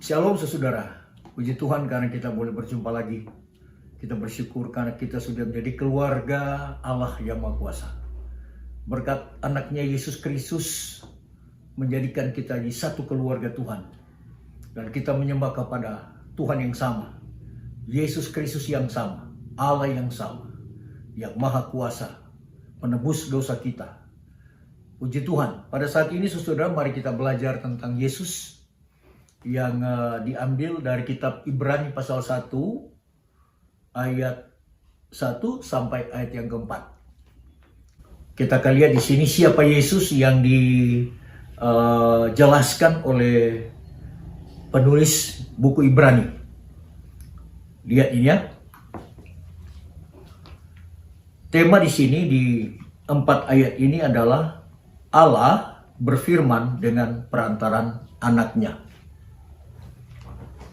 Shalom saudara, puji Tuhan karena kita boleh berjumpa lagi. Kita bersyukur karena kita sudah menjadi keluarga Allah yang Maha Kuasa. Berkat anaknya Yesus Kristus menjadikan kita di satu keluarga Tuhan. Dan kita menyembah kepada Tuhan yang sama, Yesus Kristus yang sama, Allah yang sama, yang Maha Kuasa, penebus dosa kita. Puji Tuhan, pada saat ini saudara mari kita belajar tentang Yesus yang diambil dari kitab Ibrani pasal 1 ayat 1 sampai ayat yang keempat. Kita akan lihat di sini siapa Yesus yang dijelaskan oleh penulis buku Ibrani. Lihat ini ya. Tema di sini di 4 ayat ini adalah Allah berfirman dengan perantaran anaknya.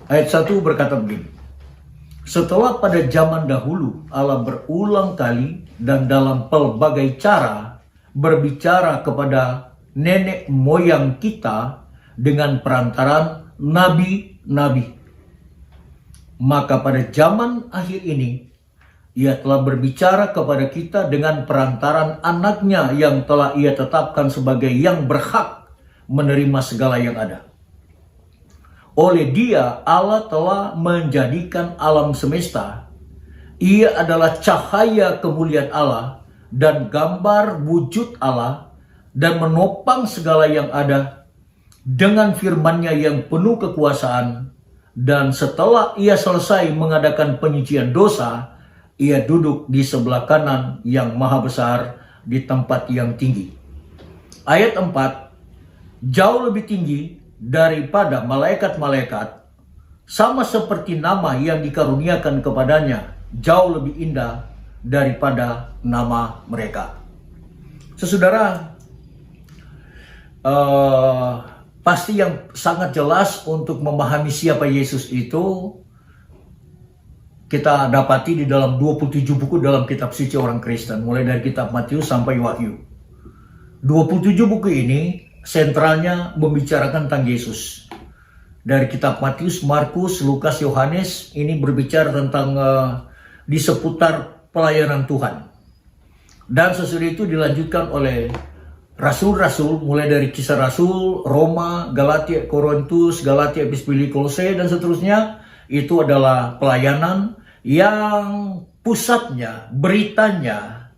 Ayat 1 berkata begini. Setelah pada zaman dahulu Allah berulang kali dan dalam pelbagai cara berbicara kepada nenek moyang kita dengan perantaran nabi-nabi. Maka pada zaman akhir ini Ia telah berbicara kepada kita dengan perantaran anaknya yang telah Ia tetapkan sebagai yang berhak menerima segala yang ada. Oleh Dia, Allah telah menjadikan alam semesta. Ia adalah cahaya kemuliaan Allah dan gambar wujud Allah dan menopang segala yang ada dengan firman-Nya yang penuh kekuasaan. Dan setelah Ia selesai mengadakan penyucian dosa, Ia duduk di sebelah kanan yang maha besar di tempat yang tinggi. Ayat 4, jauh lebih tinggi daripada malaikat-malaikat, sama seperti nama yang dikaruniakan kepadanya jauh lebih indah daripada nama mereka. Saudara, pasti yang sangat jelas untuk memahami siapa Yesus itu kita dapati di dalam 27 buku dalam kitab suci orang Kristen, mulai dari kitab Matius sampai Wahyu. 27 buku ini sentralnya membicarakan tentang Yesus. Dari kitab Matius, Markus, Lukas, Yohanes ini berbicara tentang di seputar pelayanan Tuhan. Dan sesudah itu dilanjutkan oleh rasul-rasul, mulai dari Kisah Rasul, Roma, Galatia, Korintus, Galatia, Epispili, Kolose, dan seterusnya. Itu adalah pelayanan yang pusatnya, beritanya,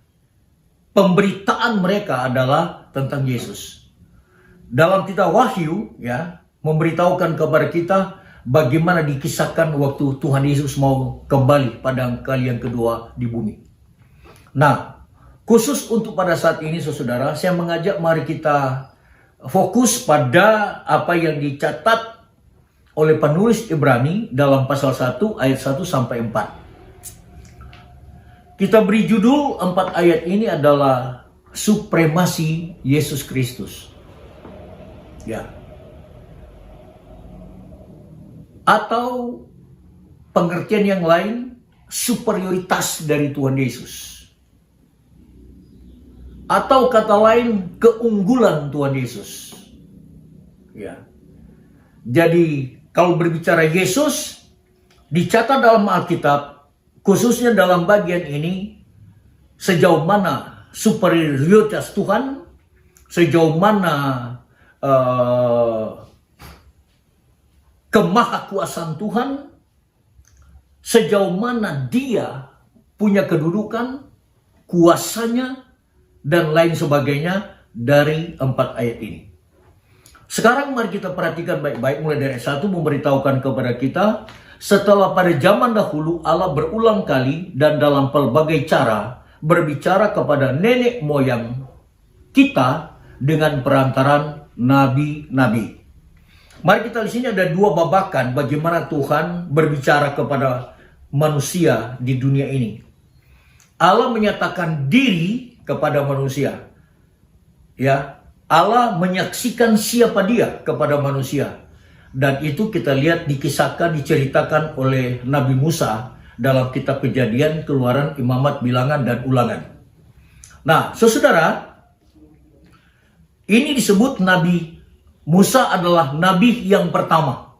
pemberitaan mereka adalah tentang Yesus. Dalam kitab Wahyu ya memberitahukan kepada kita bagaimana dikisahkan waktu Tuhan Yesus mau kembali pada kali yang kedua di bumi. Nah, khusus untuk pada saat ini saudara, saya mengajak mari kita fokus pada apa yang dicatat oleh penulis Ibrani dalam pasal 1 ayat 1 sampai 4. Kita beri judul 4 ayat ini adalah supremasi Yesus Kristus. Ya. Atau pengertian yang lain, superioritas dari Tuhan Yesus. Atau kata lain, keunggulan Tuhan Yesus. Ya. Jadi kalau berbicara Yesus, dicatat dalam Alkitab, khususnya dalam bagian ini, sejauh mana superioritas Tuhan, sejauh mana kemahakuasaan Tuhan, sejauh mana Dia punya kedudukan, kuasanya, dan lain sebagainya dari 4 ayat ini. Sekarang mari kita perhatikan baik-baik mulai dari ayat 1 memberitahukan kepada kita, setelah pada zaman dahulu Allah berulang kali dan dalam pelbagai cara berbicara kepada nenek moyang kita dengan perantaran nabi-nabi. Mari kita di sini ada 2 babakan bagaimana Tuhan berbicara kepada manusia di dunia ini. Allah menyatakan diri kepada manusia. Ya, Allah menyaksikan siapa Dia kepada manusia. Dan itu kita lihat dikisahkan, diceritakan oleh Nabi Musa dalam kitab Kejadian, Keluaran, Imamat, Bilangan, dan Ulangan. Nah, saudara, ini disebut Nabi Musa adalah nabi yang pertama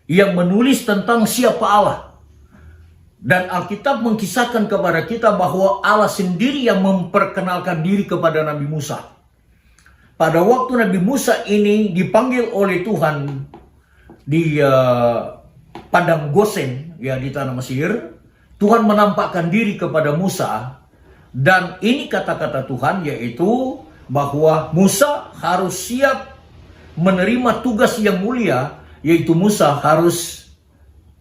yang menulis tentang siapa Allah. Dan Alkitab mengkisahkan kepada kita bahwa Allah sendiri yang memperkenalkan diri kepada Nabi Musa. Pada waktu Nabi Musa ini dipanggil oleh Tuhan di padang Gosen, ya, di tanah Mesir, Tuhan menampakkan diri kepada Musa. Dan ini kata-kata Tuhan, yaitu bahwa Musa harus siap menerima tugas yang mulia, yaitu Musa harus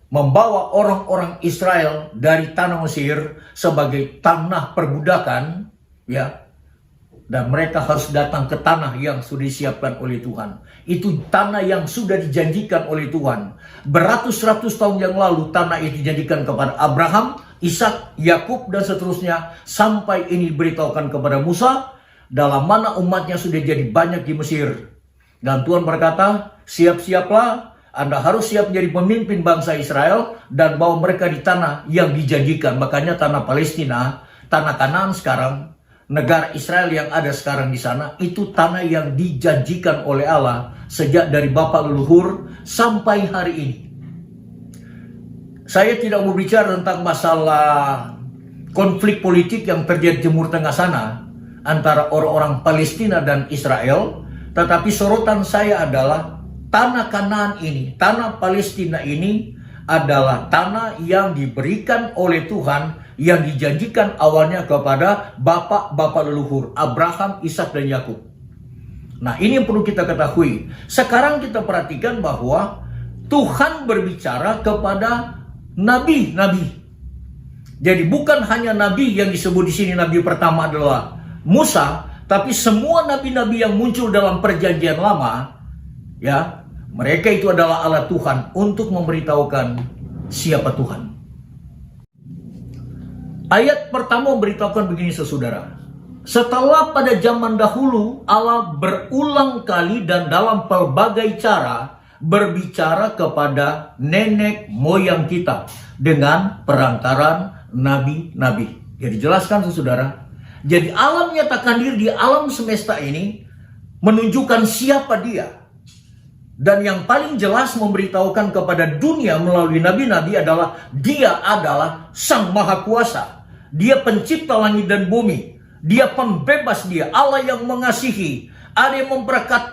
membawa orang-orang Israel dari tanah Mesir sebagai tanah perbudakan, ya, dan mereka harus datang ke tanah yang sudah disiapkan oleh Tuhan. Itu tanah yang sudah dijanjikan oleh Tuhan. Beratus-ratus tahun yang lalu tanah itu dijanjikan kepada Abraham, Ishak, Yakub, dan seterusnya, sampai ini diberitahukan kepada Musa, dalam mana umatnya sudah jadi banyak di Mesir. Dan Tuhan berkata, siap-siaplah, Anda harus siap menjadi pemimpin bangsa Israel dan bawa mereka di tanah yang dijanjikan. Makanya tanah Palestina, tanah Kanaan sekarang, negara Israel yang ada sekarang di sana, itu tanah yang dijanjikan oleh Allah sejak dari bapak leluhur sampai hari ini. Saya tidak mau bicara tentang masalah konflik politik yang terjadi di Timur Tengah sana antara orang-orang Palestina dan Israel, tetapi sorotan saya adalah tanah Kanaan ini, tanah Palestina ini adalah tanah yang diberikan oleh Tuhan, yang dijanjikan awalnya kepada bapak-bapak leluhur, Abraham, Ishak, dan Yakub. Nah, ini yang perlu kita ketahui. Sekarang kita perhatikan bahwa Tuhan berbicara kepada nabi-nabi. Jadi bukan hanya nabi yang disebut di sini, nabi pertama adalah Musa, tapi semua nabi-nabi yang muncul dalam perjanjian lama, ya, mereka itu adalah alat Tuhan untuk memberitahukan siapa Tuhan. Ayat pertama memberitahukan begini, saudara. Setelah pada zaman dahulu Allah berulang kali dan dalam pelbagai cara berbicara kepada nenek moyang kita dengan perantaran nabi-nabi. Jadi jelaskan, saudara. Jadi Allah menyatakan diri di alam semesta ini, menunjukkan siapa dia. Dan yang paling jelas memberitahukan kepada dunia melalui nabi-nabi adalah dia adalah Sang Maha Kuasa. Dia pencipta langit dan bumi. Dia pembebas, dia Allah yang mengasihi. Allah yang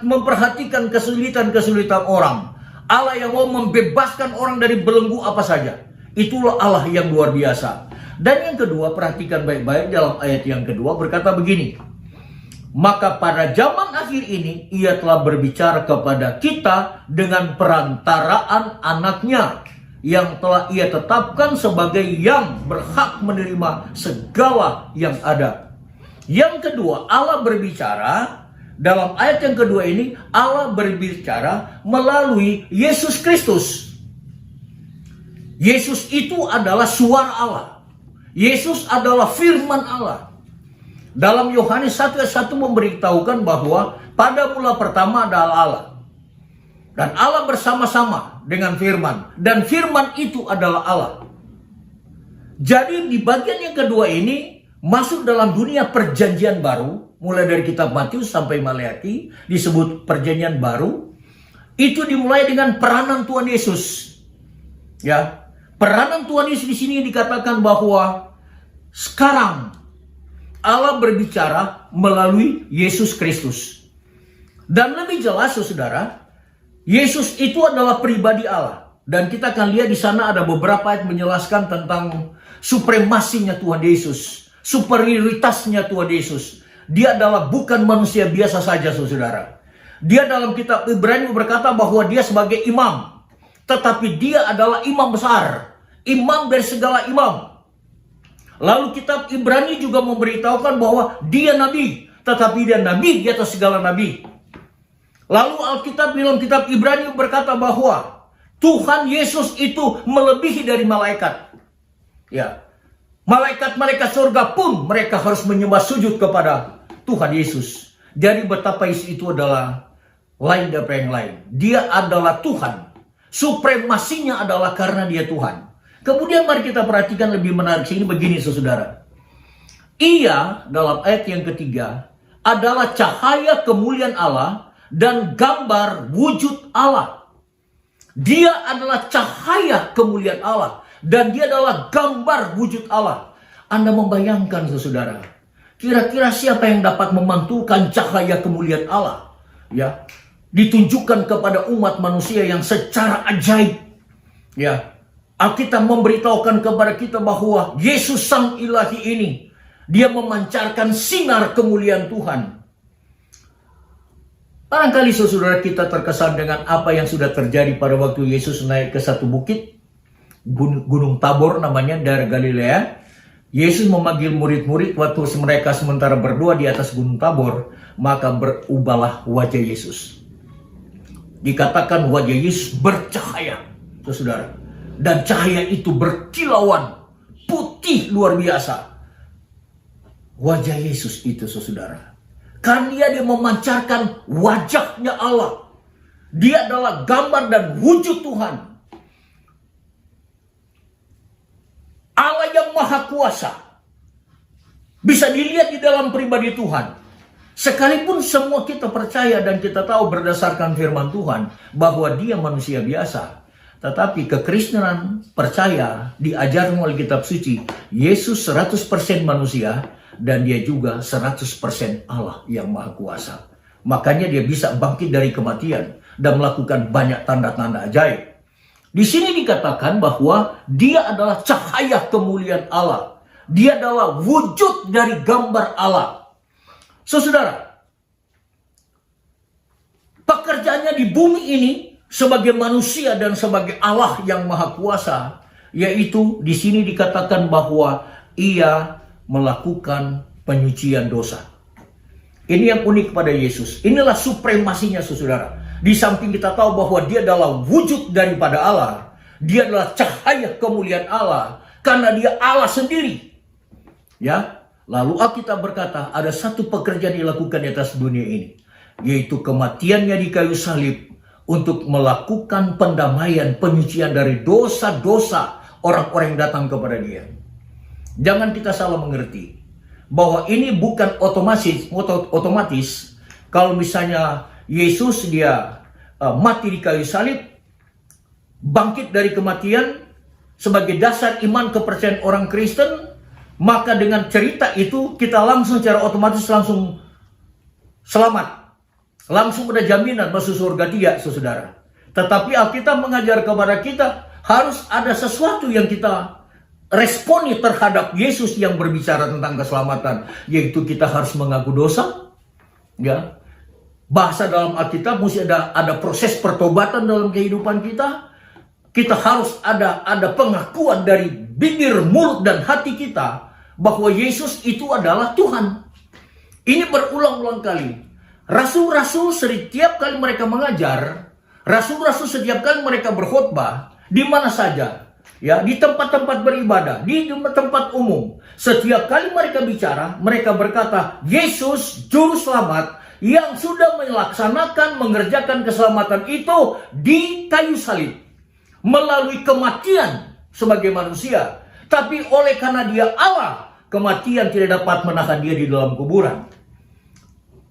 memperhatikan kesulitan-kesulitan orang. Allah yang mau membebaskan orang dari belenggu apa saja. Itulah Allah yang luar biasa. Dan yang kedua, perhatikan baik-baik dalam ayat yang kedua, berkata begini. Maka pada zaman akhir ini ia telah berbicara kepada kita dengan perantaraan anaknya yang telah ia tetapkan sebagai yang berhak menerima segala yang ada. Yang kedua, Allah berbicara dalam ayat yang kedua ini, Allah berbicara melalui Yesus Kristus. Yesus itu adalah suara Allah. Yesus adalah firman Allah. Dalam Yohanes 1 ayat 1 memberitahukan bahwa pada mula pertama adalah Allah. Dan Allah bersama-sama dengan firman. Dan firman itu adalah Allah. Jadi di bagian yang kedua ini masuk dalam dunia perjanjian baru. Mulai dari kitab Matius sampai Maleakhi disebut perjanjian baru. Itu dimulai dengan peranan Tuhan Yesus. Ya, peranan Tuhan Yesus di sini dikatakan bahwa sekarang Allah berbicara melalui Yesus Kristus. Dan lebih jelas, saudara, Yesus itu adalah pribadi Allah. Dan kita akan lihat di sana ada beberapa ayat menjelaskan tentang supremasinya Tuhan Yesus, superioritasnya Tuhan Yesus. Dia adalah bukan manusia biasa saja, saudara. Dia dalam kitab Ibrani berkata bahwa dia sebagai imam, tetapi dia adalah imam besar, imam dari segala imam. Lalu kitab Ibrani juga memberitahukan bahwa dia nabi, tetapi dia nabi di atas segala nabi. Lalu Alkitab dalam kitab Ibrani berkata bahwa Tuhan Yesus itu melebihi dari malaikat. Ya, malaikat-malaikat surga pun mereka harus menyembah sujud kepada Tuhan Yesus. Jadi betapa Yesus itu adalah lain daripada yang lain. Dia adalah Tuhan. Supremasinya adalah karena dia Tuhan. Kemudian mari kita perhatikan lebih menarik sini begini, saudara. Ia dalam ayat yang ketiga adalah cahaya kemuliaan Allah dan gambar wujud Allah. Dia adalah cahaya kemuliaan Allah. Dan dia adalah gambar wujud Allah. Anda membayangkan, saudara, kira-kira siapa yang dapat memantulkan cahaya kemuliaan Allah? Ya, ditunjukkan kepada umat manusia yang secara ajaib. Ya, Alkitab memberitahukan kepada kita bahwa Yesus Sang Ilahi ini, dia memancarkan sinar kemuliaan Tuhan. Barangkali saudara kita terkesan dengan apa yang sudah terjadi pada waktu Yesus naik ke satu bukit, Gunung Tabor namanya, dari Galilea. Yesus memanggil murid-murid waktu mereka sementara berdua di atas Gunung Tabor, maka berubahlah wajah Yesus. Dikatakan wajah Yesus bercahaya, saudara. Dan cahaya itu berkilauan, putih luar biasa. Wajah Yesus itu, saudara. Karena dia memancarkan wajahnya Allah. Dia adalah gambar dan wujud Tuhan. Allah yang Maha Kuasa. Bisa dilihat di dalam pribadi Tuhan. Sekalipun semua kita percaya dan kita tahu berdasarkan firman Tuhan bahwa dia manusia biasa. Tetapi kekristenan percaya diajarkan oleh kitab suci, Yesus 100% manusia dan dia juga 100% Allah yang Maha Kuasa. Makanya dia bisa bangkit dari kematian dan melakukan banyak tanda-tanda ajaib. Di sini dikatakan bahwa dia adalah cahaya kemuliaan Allah. Dia adalah wujud dari gambar Allah. Saudara, pekerjaannya di bumi ini sebagai manusia dan sebagai Allah yang Maha Kuasa, yaitu di sini dikatakan bahwa ia melakukan penyucian dosa. Ini yang unik pada Yesus. Inilah supremasinya, saudara. Di samping kita tahu bahwa dia adalah wujud daripada Allah, dia adalah cahaya kemuliaan Allah karena dia Allah sendiri. Ya, lalu Alkitab berkata ada satu pekerjaan dilakukan di atas dunia ini, yaitu kematiannya di kayu salib untuk melakukan pendamaian, penyucian dari dosa-dosa orang-orang yang datang kepada dia. Jangan kita salah mengerti bahwa ini bukan otomatis kalau misalnya Yesus dia mati di kayu salib, bangkit dari kematian sebagai dasar iman kepercayaan orang Kristen, maka dengan cerita itu kita langsung secara otomatis langsung selamat. Langsung ada jaminan masuk surga, tidak, saudara. Tetapi Alkitab mengajar kepada kita harus ada sesuatu yang kita responi terhadap Yesus yang berbicara tentang keselamatan, yaitu kita harus mengaku dosa. Ya, bahasa dalam Alkitab mesti ada proses pertobatan dalam kehidupan kita. Kita harus ada pengakuan dari bibir, mulut, dan hati kita bahwa Yesus itu adalah Tuhan. Ini berulang-ulang kali. Rasul-rasul setiap kali mereka mengajar, rasul-rasul setiap kali mereka berkhotbah, di mana saja, ya, di tempat-tempat beribadah, di tempat umum, setiap kali mereka bicara, mereka berkata, Yesus juru selamat yang sudah melaksanakan, mengerjakan keselamatan itu di kayu salib, melalui kematian sebagai manusia. Tapi oleh karena dia Allah, kematian tidak dapat menahan dia di dalam kuburan.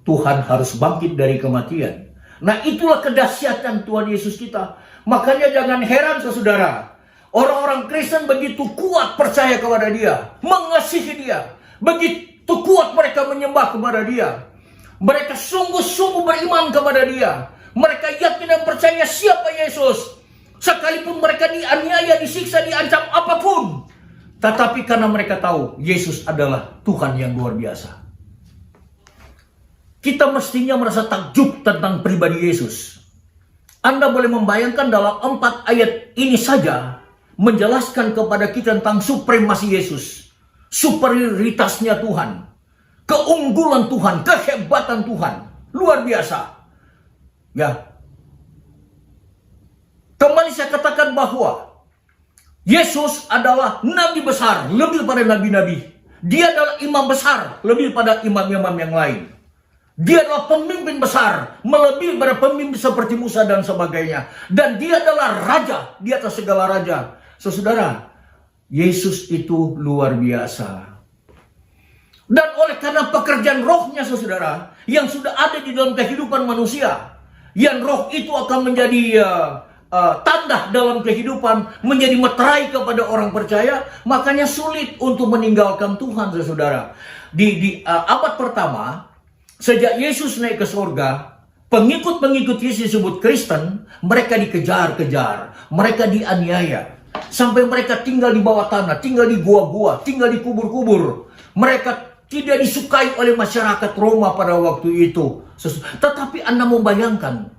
Tuhan harus bangkit dari kematian. Nah, itulah kedahsyatan Tuhan Yesus kita. Makanya jangan heran, saudara, orang-orang Kristen begitu kuat percaya kepada dia, mengasihi dia, begitu kuat mereka menyembah kepada dia. Mereka sungguh-sungguh beriman kepada dia. Mereka yakin dan percaya siapa Yesus. Sekalipun mereka dianiaya, disiksa, diancam apapun. Tetapi karena mereka tahu Yesus adalah Tuhan yang luar biasa. Kita mestinya merasa takjub tentang pribadi Yesus. Anda boleh membayangkan dalam 4 ayat ini saja menjelaskan kepada kita tentang supremasi Yesus. Superioritasnya Tuhan. Keunggulan Tuhan, kehebatan Tuhan. Luar biasa. Ya. Kembali saya katakan bahwa Yesus adalah nabi besar, lebih daripada nabi-nabi. Dia adalah imam besar, lebih daripada imam-imam yang lain. Dia adalah pemimpin besar, melebihi daripada pemimpin seperti Musa dan sebagainya. Dan dia adalah raja di atas segala raja. Saudara, Yesus itu luar biasa. Dan oleh karena pekerjaan rohnya, saudara, yang sudah ada di dalam kehidupan manusia, yang roh itu akan menjadi tanda dalam kehidupan, menjadi meterai kepada orang percaya, makanya sulit untuk meninggalkan Tuhan, saudara. Di abad pertama, sejak Yesus naik ke surga, pengikut-pengikut Yesus disebut Kristen, mereka dikejar-kejar, mereka dianiaya, sampai mereka tinggal di bawah tanah, tinggal di gua-gua, tinggal di kubur-kubur. Mereka tidak disukai oleh masyarakat Roma pada waktu itu. Tetapi Anda membayangkan,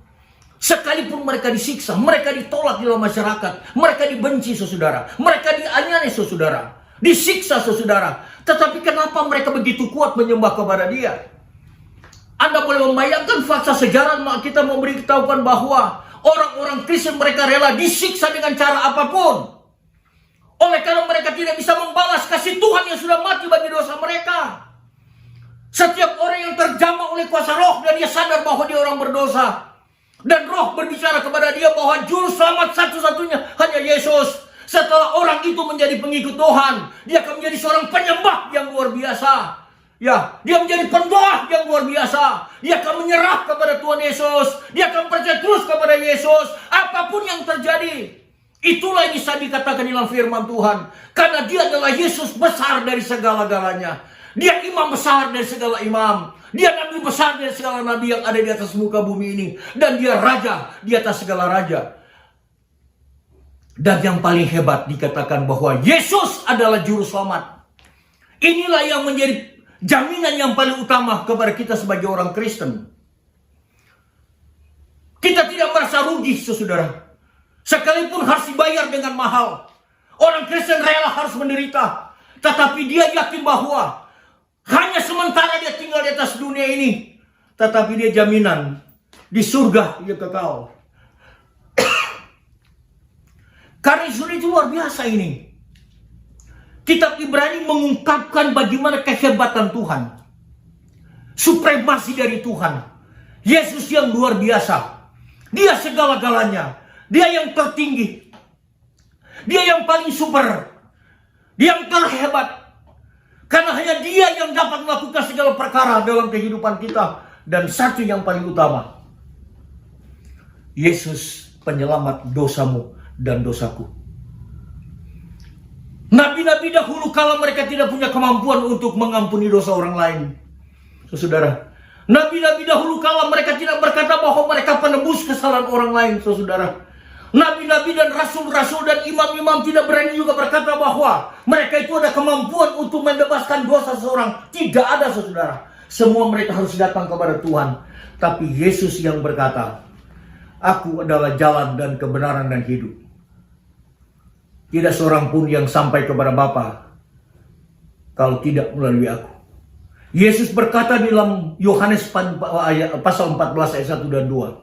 sekalipun mereka disiksa, mereka ditolak di dalam masyarakat, mereka dibenci, saudara, mereka dianiaya, saudara, disiksa, saudara, tetapi kenapa mereka begitu kuat menyembah kepada Dia? Anda boleh membayangkan fakta sejarah, kita memberitahukan bahwa orang-orang Kristen mereka rela disiksa dengan cara apapun, oleh karena mereka tidak bisa membalas kasih Tuhan yang sudah mati bagi dosa mereka. Setiap orang yang terjamah oleh kuasa roh dan dia sadar bahwa dia orang berdosa, dan roh berbicara kepada dia bahwa juru selamat satu-satunya hanya Yesus. Setelah orang itu menjadi pengikut Tuhan, dia akan menjadi seorang penyembah yang luar biasa. Ya, dia menjadi pendoa yang luar biasa. Dia akan menyerah kepada Tuhan Yesus. Dia akan percaya terus kepada Yesus. Apapun yang terjadi. Itulah yang bisa dikatakan dalam firman Tuhan. Karena dia adalah Yesus besar dari segala-galanya. Dia imam besar dari segala imam. Dia nabi besar dari segala nabi yang ada di atas muka bumi ini. Dan dia raja di atas segala raja. Dan yang paling hebat dikatakan bahwa Yesus adalah juru selamat. Inilah yang menjadi jaminan yang paling utama kepada kita sebagai orang Kristen. Kita tidak merasa rugi, saudara. Sekalipun harus dibayar dengan mahal. Orang Kristen rela harus menderita. Tetapi dia yakin bahwa hanya sementara dia tinggal di atas dunia ini. Tetapi dia jaminan di surga dia kekal. Karena itu luar biasa ini. Kitab Ibrani mengungkapkan bagaimana kehebatan Tuhan. Supremasi dari Tuhan. Yesus yang luar biasa. Dia segala-galanya. Dia yang tertinggi. Dia yang paling super. Dia yang terhebat. Karena hanya dia yang dapat melakukan segala perkara dalam kehidupan kita. Dan satu yang paling utama. Yesus penyelamat dosamu dan dosaku. Nabi-nabi dahulu kala mereka tidak punya kemampuan untuk mengampuni dosa orang lain. Saudara, nabi-nabi dahulu kala mereka tidak berkata bahwa mereka penebus kesalahan orang lain, saudara. Nabi-nabi dan rasul-rasul dan imam-imam tidak berani juga berkata bahwa mereka itu ada kemampuan untuk membebaskan dosa seseorang. Tidak ada, saudara. Semua mereka harus datang kepada Tuhan. Tapi Yesus yang berkata, "Aku adalah jalan dan kebenaran dan hidup. Tidak seorang pun yang sampai kepada Bapa kalau tidak melalui aku." Yesus berkata di dalam Yohanes pasal 14 ayat 1 dan 2.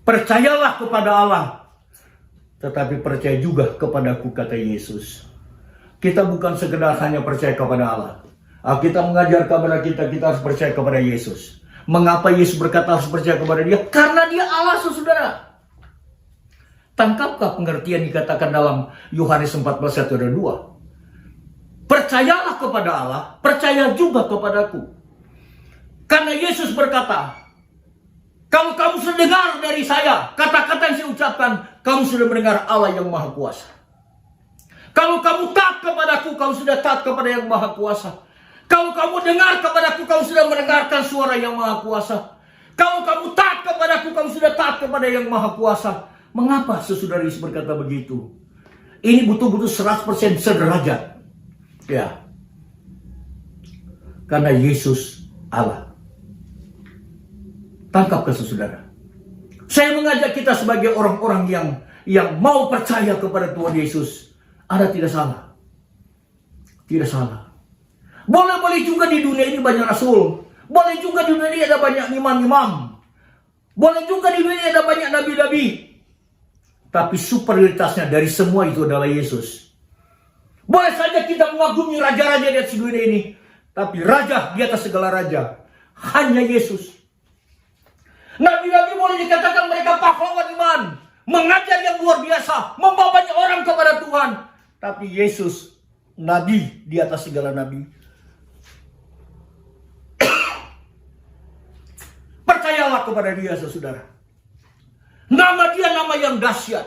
"Percayalah kepada Allah, tetapi percaya juga kepadaku," kata Yesus. Kita bukan sekedar hanya percaya kepada Allah. Kita mengajar kepada kita harus percaya kepada Yesus. Mengapa Yesus berkata harus percaya kepada Dia? Karena Dia Allah, saudara. Tangkapkah pengertian dikatakan dalam Yohanes 14 ayat 1 dan 2? Percayalah kepada Allah, percaya juga kepadaku. Karena Yesus berkata, kalau kamu sudah dengar dari saya, kata-kata yang saya ucapkan, kamu sudah mendengar Allah yang Maha Kuasa. Kalau kamu taat kepadaku, kamu sudah taat kepada yang Maha Kuasa. Kalau kamu dengar kepadaku, kamu sudah mendengarkan suara yang Maha Kuasa. Kalau kamu taat kepadaku, kamu sudah taat kepada yang Maha Kuasa. Mengapa sesaudara Yesus berkata begitu? Ini betul-betul 100% sederajat. Ya. Karena Yesus Allah. Tangkapkan saudara. Saya mengajak kita sebagai orang-orang yang mau percaya kepada Tuhan Yesus. Ada tidak salah. Tidak salah. Boleh-boleh juga di dunia ini banyak rasul. Boleh juga di dunia ini ada banyak imam-imam. Boleh juga di dunia ini ada banyak nabi-nabi. Tapi superioritasnya dari semua itu adalah Yesus. Boleh saja kita mengagumi raja-raja di atas dunia ini. Tapi raja di atas segala raja hanya Yesus. Nabi-nabi boleh dikatakan mereka pahlawan iman. Mengajar yang luar biasa. Membawa banyak orang kepada Tuhan. Tapi Yesus nabi di atas segala nabi. Percayalah kepada Dia, saudara. Nama dia nama yang dahsyat.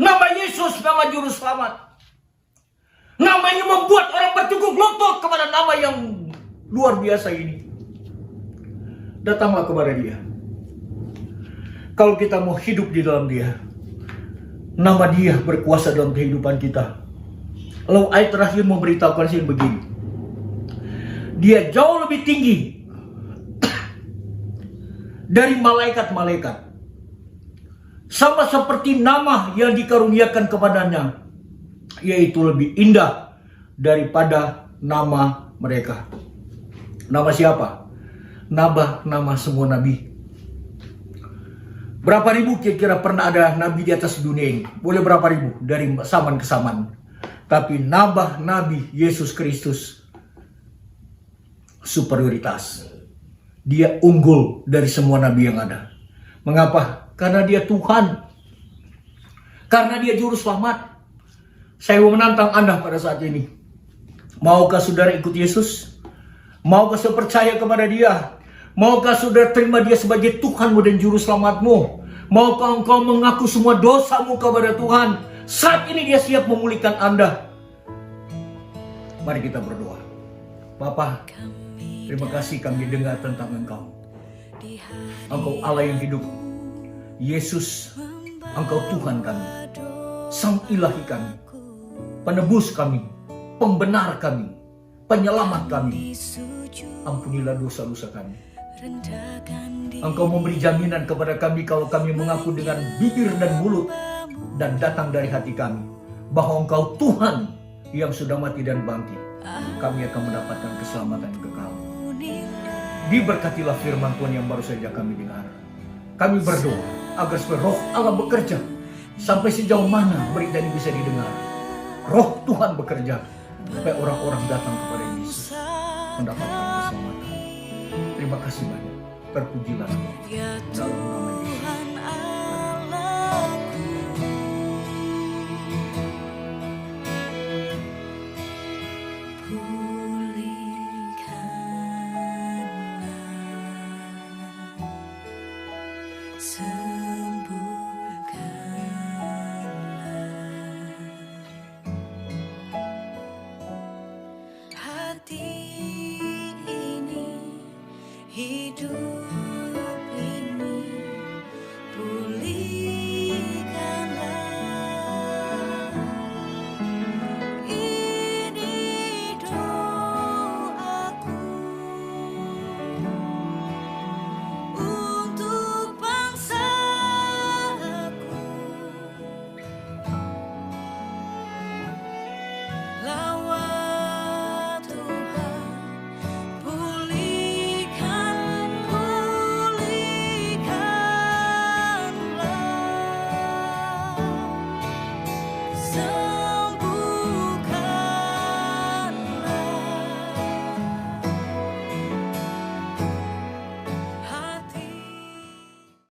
Nama Yesus nama juru selamat. Nama ini membuat orang bertukuk lutut kepada nama yang luar biasa ini. Datanglah kepada dia. Kalau kita mau hidup di dalam dia, nama dia berkuasa dalam kehidupan kita. Lalu ayat terakhir memberitahukan sini begini. Dia jauh lebih tinggi dari malaikat-malaikat. Sama seperti nama yang dikaruniakan kepadanya, yaitu lebih indah daripada nama mereka. Nama siapa? Nama semua nabi. Berapa ribu kira-kira pernah ada nabi di atas dunia ini? Boleh berapa ribu? Dari zaman ke zaman. Tapi nama Nabi Yesus Kristus superioritas. Dia unggul dari semua nabi yang ada. Mengapa? Karena dia Tuhan. Karena dia juru selamat. Saya mau menantang Anda pada saat ini. Maukah saudara ikut Yesus? Maukah saudara percaya kepada dia? Maukah saudara terima dia sebagai Tuhanmu dan juru selamatmu? Maukah engkau mengaku semua dosamu kepada Tuhan? Saat ini dia siap memulihkan Anda. Mari kita berdoa. Bapa, terima kasih kami dengar tentang Engkau. Engkau Allah yang hidup. Yesus, Engkau Tuhan kami. Sang ilahi kami. Penebus kami. Pembenar kami. Penyelamat kami. Ampunilah dosa-dosa kami. Engkau memberi jaminan kepada kami kalau kami mengaku dengan bibir dan mulut dan datang dari hati kami bahwa Engkau Tuhan yang sudah mati dan bangkit. Kami akan mendapatkan keselamatan yang kekal. Diberkatilah firman Tuhan yang baru saja kami dengar. Kami berdoa agar supaya Roh Allah bekerja sampai sejauh mana berita ini bisa didengar. Roh Tuhan bekerja supaya orang-orang datang kepada Yesus mendapatkan keselamatan. Terima kasih banyak. Terpujilah dalam nama